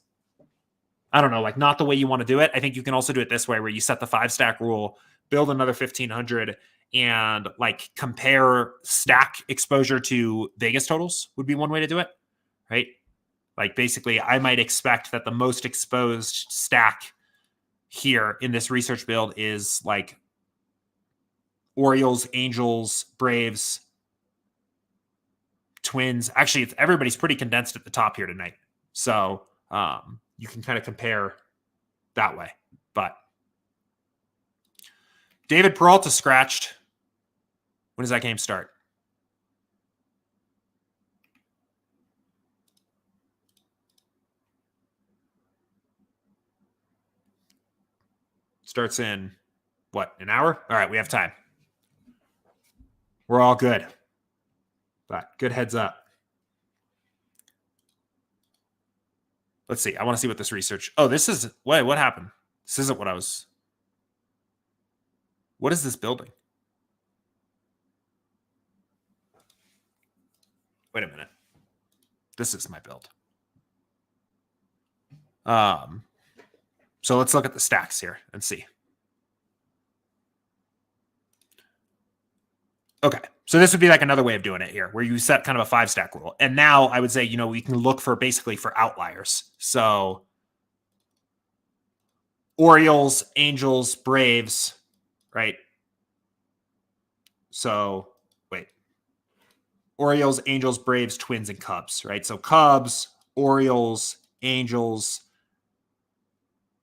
I don't know, not the way you want to do it, I think you can also do it this way, where you set the 5-stack rule, build another 1,500, and compare stack exposure to Vegas totals would be one way to do it, right? Basically, I might expect that the most exposed stack here in this research build is Orioles, Angels, Braves, Twins. Actually, everybody's pretty condensed at the top here tonight. So you can kind of compare that way. But David Peralta scratched. When does that game start? Starts in, what, an hour? All right, we have time. We're all good. But good heads up. Let's see. I want to see what this research... Oh, this is... Wait, what happened? This isn't what I was... What is this building? Wait a minute. This is my build. So let's look at the stacks here and see. Okay. So this would be another way of doing it here, where you set kind of a 5-stack rule. And now I would say, we can look for basically for outliers. So Orioles, Angels, Braves, right? So Orioles, Angels, Braves, Twins, and Cubs, right? So Cubs, Orioles, Angels,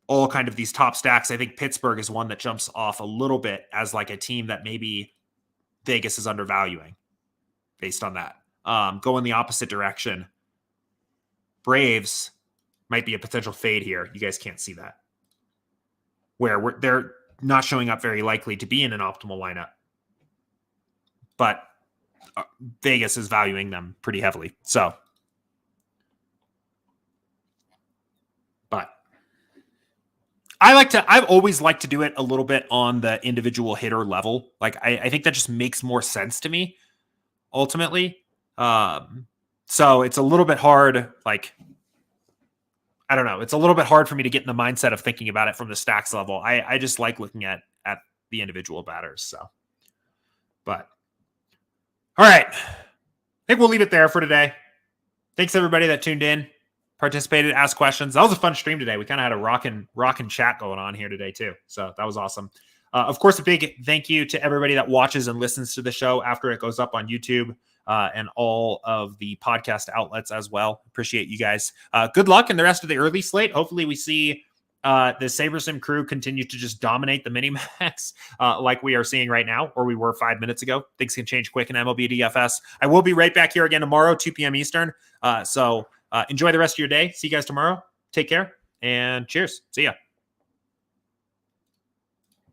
all kind of these top stacks, I think Pittsburgh is one that jumps off a little bit as like a team that maybe Vegas is undervaluing based on that. Going the opposite direction. Braves might be a potential fade here. You guys can't see that. Where they're not showing up very likely to be in an optimal lineup. But Vegas is valuing them pretty heavily. So, but I've always liked to do it a little bit on the individual hitter level. Like, I think that just makes more sense to me ultimately. So it's a little bit hard. Like, I don't know. It's a little bit hard for me to get in the mindset of thinking about it from the stacks level. I just like looking at the individual batters. So, but all right. I think we'll leave it there for today. Thanks everybody that tuned in, participated, asked questions. That was a fun stream today. We kind of had a rockin' chat going on here today too. So that was awesome. Of course, a big thank you to everybody that watches and listens to the show after it goes up on YouTube and all of the podcast outlets as well. Appreciate you guys. Good luck in the rest of the early slate. Hopefully we see the SaberSim crew continue to just dominate the mini-max like we are seeing right now, or we were 5 minutes ago. Things can change quick in MLB DFS. I will be right back here again tomorrow, 2 p.m. Eastern. So enjoy the rest of your day. See you guys tomorrow. Take care and cheers. See ya.